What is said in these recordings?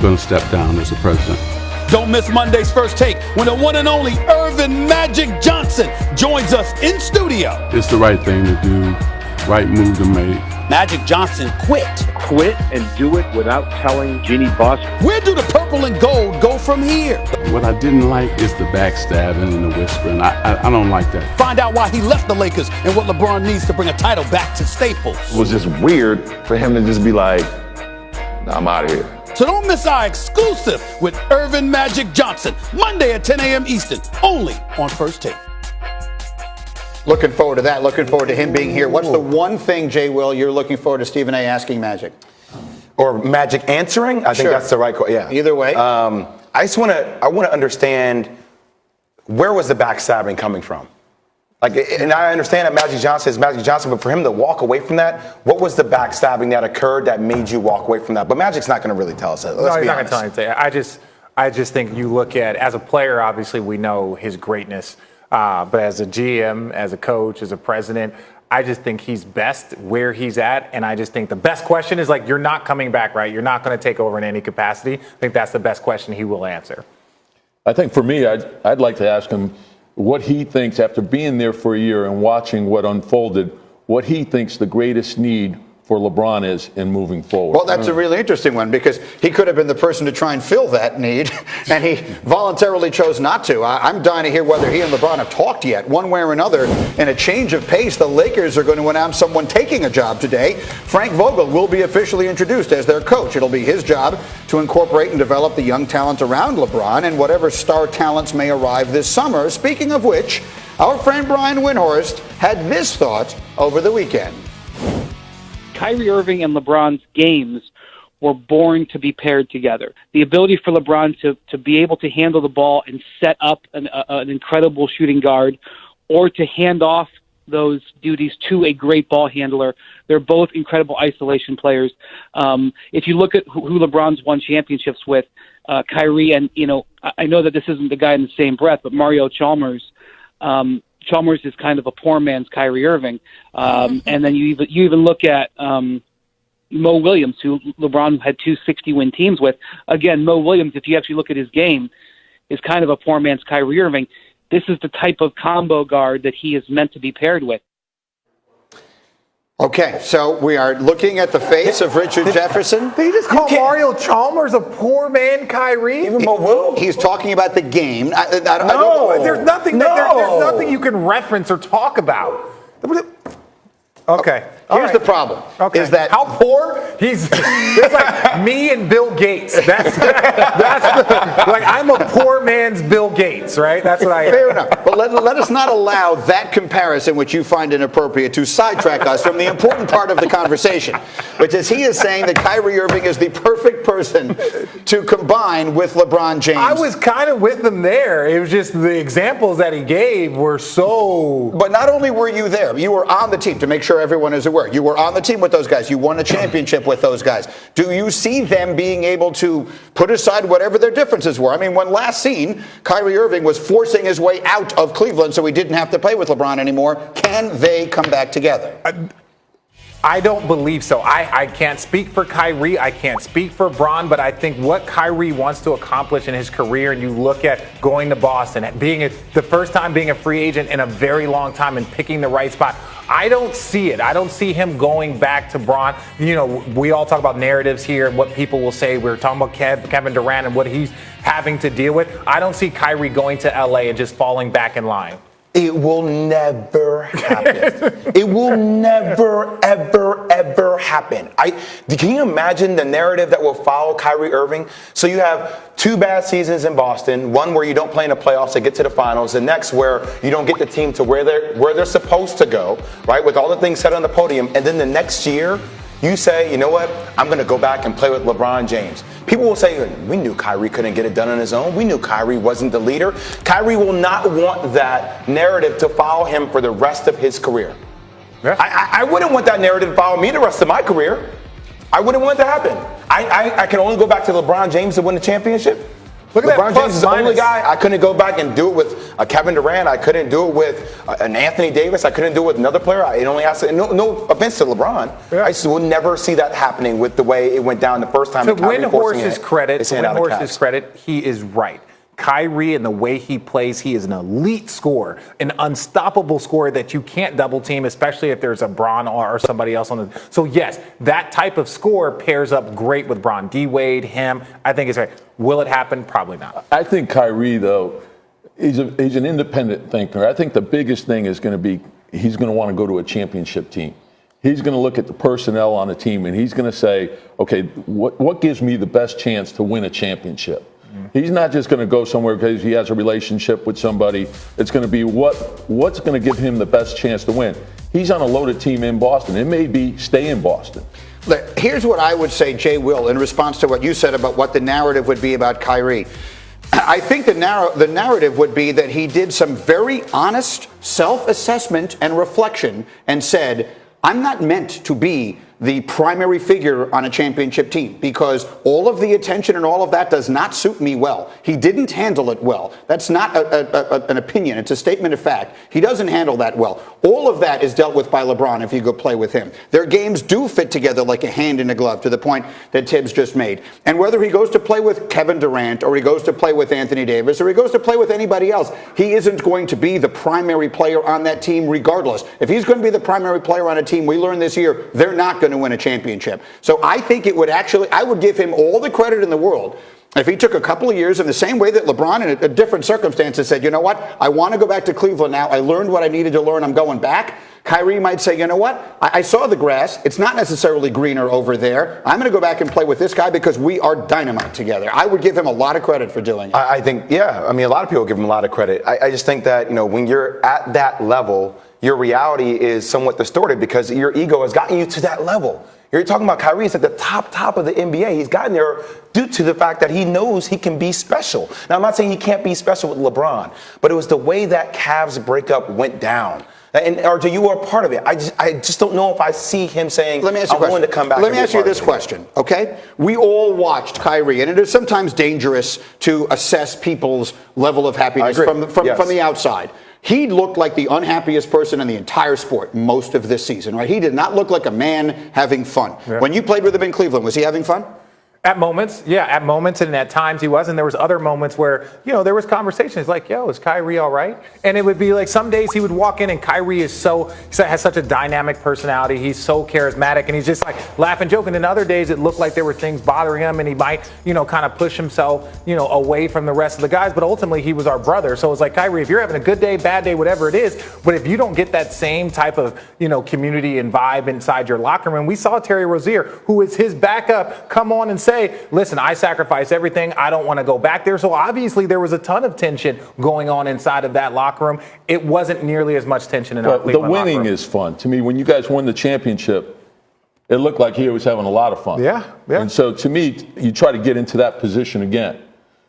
going to step down as the president. Don't miss Monday's First Take when the one and only Earvin Magic Johnson joins us in studio. It's the right thing to do, right move to make. Magic Johnson quit and do it without telling Jeannie Buss. Where do the purple and gold go from here? What I didn't like is the backstabbing and the whispering. I don't like that. Find out why he left the Lakers and what LeBron needs to bring a title back to Staples. It was just weird for him to just be like, nah, I'm out of here. So don't miss our exclusive with Earvin Magic Johnson, Monday at 10 a.m. Eastern, only on First Take. Looking forward to that. Looking forward to him being here. What's the one thing, Jay Will, you're looking forward to Stephen A. asking Magic? Or Magic answering? I think that's the right question. Yeah. Either way. I want to understand, where was the backstabbing coming from? Like, and I understand that Magic Johnson is Magic Johnson, but for him to walk away from that, what was the backstabbing that occurred that made you walk away from that? But Magic's not going to really tell us that. No, he's not going to tell anything. I just think you look at, as a player, obviously we know his greatness. But as a GM, as a coach, as a president, I just think he's best where he's at. And I just think the best question is, like, you're not coming back, right? You're not going to take over in any capacity. I think that's the best question he will answer. I think for me, I'd like to ask him what he thinks, after being there for a year and watching what unfolded, what he thinks the greatest need for LeBron is in moving forward. Well, that's a really interesting one, because he could have been the person to try and fill that need, and he voluntarily chose not to. I'm dying to hear whether he and LeBron have talked yet. One way or another, in a change of pace, the Lakers are going to announce someone taking a job today. Frank Vogel will be officially introduced as their coach. It'll be his job to incorporate and develop the young talent around LeBron and whatever star talents may arrive this summer. Speaking of which, our friend Brian Windhoest had this thought over the weekend. Kyrie Irving and LeBron's games were born to be paired together. The ability for LeBron to be able to handle the ball and set up an incredible shooting guard, or to hand off those duties to a great ball handler. They're both incredible isolation players. If you look at who LeBron's won championships with, Kyrie, and, I know that this isn't the guy in the same breath, but Mario Chalmers. Chalmers is kind of a poor man's Kyrie Irving. And then you even look at Mo Williams, who LeBron had two 60-win teams with. Again, Mo Williams, if you actually look at his game, is kind of a poor man's Kyrie Irving. This is the type of combo guard that he is meant to be paired with. Okay, so we are looking at the face of Richard Jefferson. Did he just call Mario Chalmers a poor man Kyrie? Even Mo Will? He's talking about the game. There's nothing. There's nothing you can reference or talk about. Okay. Here's the problem. Okay. Is that how poor? It's like me and Bill Gates. That's like, I'm a poor man's Bill Gates, right? That's what I am. Fair enough. But let us not allow that comparison, which you find inappropriate, to sidetrack us from the important part of the conversation, which is he is saying that Kyrie Irving is the perfect person to combine with LeBron James. I was kind of with him there. It was just the examples that he gave were so... But not only were you there, you were on the team, to make sure everyone is aware. You were on the team with those guys. You won a championship with those guys. Do you see them being able to put aside whatever their differences were? I mean, when last seen, Kyrie Irving was forcing his way out of Cleveland so he didn't have to play with LeBron anymore. Can they come back together? I don't believe so. I can't speak for Kyrie. I can't speak for Bron, but I think what Kyrie wants to accomplish in his career, and you look at going to Boston, being the first time being a free agent in a very long time and picking the right spot, I don't see it. I don't see him going back to Bron. We all talk about narratives here and what people will say. We're talking about Kevin Durant and what he's having to deal with. I don't see Kyrie going to LA and just falling back in line. It will never happen. It will never, ever, ever happen. Can you imagine the narrative that will follow Kyrie Irving? So you have 2 bad seasons in Boston, one where you don't play in the playoffs to get to the finals, the next where you don't get the team to where they're supposed to go, right, with all the things said on the podium, and then the next year you say, you know what, I'm going to go back and play with LeBron James. People will say, we knew Kyrie couldn't get it done on his own. We knew Kyrie wasn't the leader. Kyrie will not want that narrative to follow him for the rest of his career. Yeah. I wouldn't want that narrative to follow me the rest of my career. I wouldn't want it to happen. I can only go back to LeBron James to win the championship. Look at LeBron that James is the only plus-minus. guy. I couldn't go back and do it with Kevin Durant. I couldn't do it with an Anthony Davis. I couldn't do it with another player. It only has to. No offense to LeBron. Yeah. I just will never see that happening with the way it went down the first time. To Kyrie forcing Windhorst's it. credit, They sent out the Cavs. he is right. Kyrie and the way he plays, he is an elite scorer, an unstoppable scorer that you can't double team, especially if there's a Bron or somebody else on the. So yes, that type of score pairs up great with Bron. D-Wade, him, I think it's right. Will it happen? Probably not. I think Kyrie, though, he's an independent thinker. I think the biggest thing is going to be he's going to want to go to a championship team. He's going to look at the personnel on the team, and he's going to say, okay, what gives me the best chance to win a championship? He's not just going to go somewhere because he has a relationship with somebody. It's going to be what's going to give him the best chance to win. He's on a loaded team in Boston. It may be stay in Boston. Look, here's what I would say, Jay Will, in response to what you said about what the narrative would be about Kyrie. I think the narrative would be that he did some very honest self-assessment and reflection and said, I'm not meant to be the primary figure on a championship team because all of the attention and all of that does not suit me well. He didn't handle it well. That's not an opinion. It's a statement of fact. He doesn't handle that well. All of that is dealt with by LeBron if you go play with him. Their games do fit together like a hand in a glove, to the point that Tibbs just made. And whether he goes to play with Kevin Durant or he goes to play with Anthony Davis or he goes to play with anybody else, he isn't going to be the primary player on that team regardless. If he's going to be the primary player on a team, we learned this year, they're not going to win a championship. So I think it would I would give him all the credit in the world if he took a couple of years in the same way that LeBron in a different circumstances said, you know what, I want to go back to Cleveland now. I learned what I needed to learn. I'm going back. Kyrie might say, you know what, I saw the grass. It's not necessarily greener over there. I'm going to go back and play with this guy because we are dynamite together. I would give him a lot of credit for doing it. I think, yeah. I mean, a lot of people give him a lot of credit. I just think that, when you're at that level, your reality is somewhat distorted because your ego has gotten you to that level. You're talking about Kyrie is at the top of the NBA. He's gotten there due to the fact that he knows he can be special. Now, I'm not saying he can't be special with LeBron, but it was the way that Cavs breakup went down. And RJ, you were a part of it. I just don't know if I see him saying, Let me ask you I'm willing to come back. Let me ask you this question, okay? We all watched Kyrie, and it is sometimes dangerous to assess people's level of happiness from the outside. He looked like the unhappiest person in the entire sport most of this season, right? He did not look like a man having fun. Yeah. When you played with him in Cleveland, was he having fun? At moments, yeah, at moments, and at times he was, and there was other moments where, there was conversations like, yo, is Kyrie all right? And it would be like some days he would walk in and Kyrie has such a dynamic personality, he's so charismatic, and he's just like laughing, joking, and other days it looked like there were things bothering him and he might, kind of push himself, away from the rest of the guys, but ultimately he was our brother, so it was like, Kyrie, if you're having a good day, bad day, whatever it is, but if you don't get that same type of, community and vibe inside your locker room, we saw Terry Rozier, who is his backup, come on and say, listen, I sacrificed everything. I don't want to go back there. So obviously there was a ton of tension going on inside of that locker room. It wasn't nearly as much tension in our Cleveland locker room. The winning is fun. To me, when you guys won the championship, it looked like he was having a lot of fun. Yeah. And so to me, you try to get into that position again.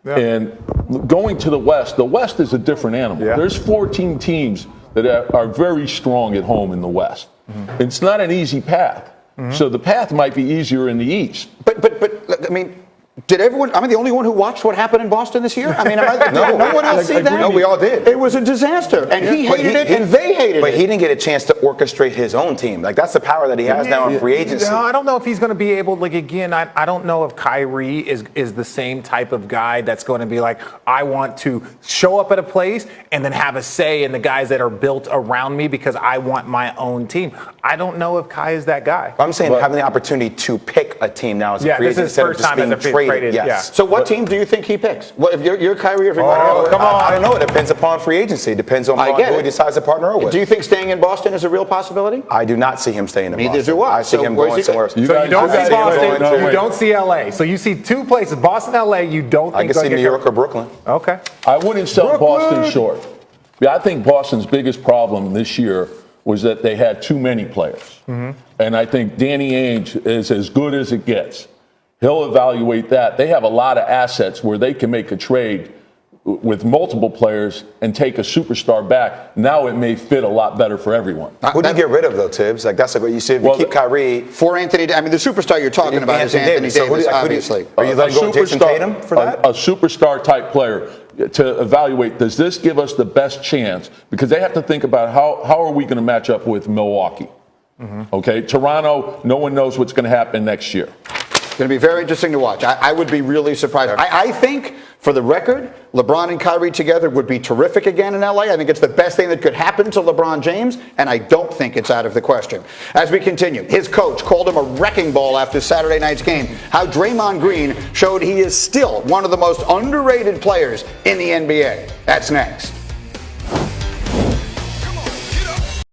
Yeah. And going to the West is a different animal. Yeah. There's 14 teams that are very strong at home in the West. Mm-hmm. It's not an easy path. Mm-hmm. So the path might be easier in the East. But I mean, did everyone? Am I the only one who watched what happened in Boston this year? I mean, no one else see that? No, we all did. It was a disaster, and he hated it, and they hated it. But he didn't get a chance to orchestrate his own team. Like, that's the power that he has now in free agency. No, I don't know if he's going to be able. Like, again, I don't know if Kyrie is the same type of guy that's going to be like, I want to show up at a place and then have a say in the guys that are built around me because I want my own team. I don't know if Kai is that guy. I'm saying having the opportunity to pick a team now as a free agent instead of just being traded. Yes. Yeah. So what team do you think he picks? What if you're Kyrie Irving? Come on. I don't know. It depends upon free agency. It depends on who he decides to partner with. Do you think staying in Boston is a real possibility? I do not see him staying in Boston. Neither do I. I see him going somewhere else. So you don't see Boston, you don't see LA. So you see two places, Boston, LA, you don't think I can see New York or Brooklyn. Okay. I wouldn't sell Boston short. Yeah, I think Boston's biggest problem this year was that they had too many players. Mm-hmm. And I think Danny Ainge is as good as it gets. He'll evaluate that. They have a lot of assets where they can make a trade with multiple players and take a superstar back, now it may fit a lot better for everyone. Who do you get rid of, though, Tibbs? Like, that's like what you said. If you keep Kyrie. For Anthony, I mean, the superstar you're talking about is Anthony Davis, So obviously. Are you letting go Jason Tatum for that? A superstar type player to evaluate, does this give us the best chance? Because they have to think about how are we going to match up with Milwaukee? Okay, Toronto, no one knows what's going to happen next year. It's going to be very interesting to watch. I would be really surprised. I think, for the record, LeBron and Kyrie together would be terrific again in LA. I think it's the best thing that could happen to LeBron James, and I don't think it's out of the question. As we continue, his coach called him a wrecking ball after Saturday night's game. How Draymond Green showed he is still one of the most underrated players in the NBA. That's next.